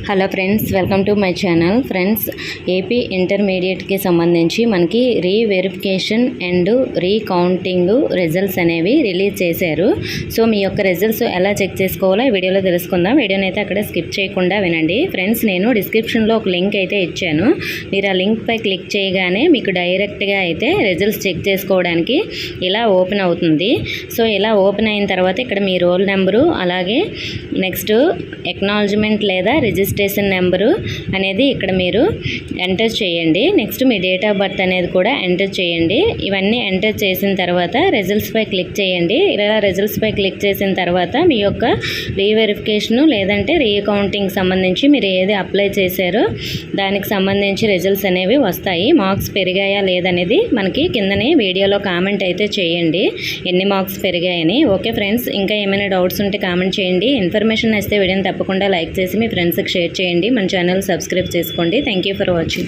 Hello friends, welcome to my channel. Friends, AP intermediate కి సంబంధించి మనకి రీవెరిఫికేషన్ అండ్ రీకౌంటింగ్ రిజల్ట్స్ అనేవి release చేశారు. సో మీ యొక్క రిజల్ట్స్ ఎలా చెక్ చేసుకోవాలో ఈ వీడియోలో తెలుసుకుందాం. వీడియోని అయితే అక్కడ స్కిప్ చేయకుండా వినండి. ఫ్రెండ్స్, నేను డిస్క్రిప్షన్లో ఒక లింక్ అయితే ఇచ్చాను. మీరు ఆ లింక్ పై క్లిక్ చేయగానే మీకు డైరెక్ట్గా అయితే రిజల్ట్స్ చెక్ చేసుకోవడానికి ఇలా ఓపెన్ అవుతుంది. సో ఇలా ఓపెన్ అయిన తర్వాత ఇక్కడ మీ రోల్ నెంబరు, అలాగే నెక్స్ట్ ఎక్నాలజ్మెంట్ లేదా రిజిస్ట్రేషన్ నెంబరు అనేది ఇక్కడ మీరు ఎంటర్ చేయండి. Next me date of birth అనేది కూడా ఎంటర్ చేయండి. ఇవన్నీ ఎంటర్ చేసిన తర్వాత రిజల్ట్స్ పై క్లిక్ చేయండి. ఇలా రిజల్ట్స్ పై క్లిక్ చేసిన తర్వాత మీ యొక్క రీవెరిఫికేషను లేదంటే రీకౌంటింగ్ సంబంధించి మీరు ఏది అప్లై చేశారో దానికి సంబంధించి రిజల్ట్స్ అనేవి వస్తాయి. మార్క్స్ పెరిగాయా లేదనేది మనకి కిందనే వీడియోలో కామెంట్ అయితే చేయండి, ఎన్ని మార్క్స్ పెరిగాయని. ఓకే ఫ్రెండ్స్, ఇంకా ఏమైనా డౌట్స్ ఉంటే కామెంట్ చేయండి. ఇన్ఫర్మేషన్ వస్తే వీడియోని తప్పకుండా లైక్ చేసి మీ ఫ్రెండ్స్కి షేర్ చేయండి. మన ఛానల్ సబ్స్క్రైబ్ చేసుకోండి. Thank you for watching.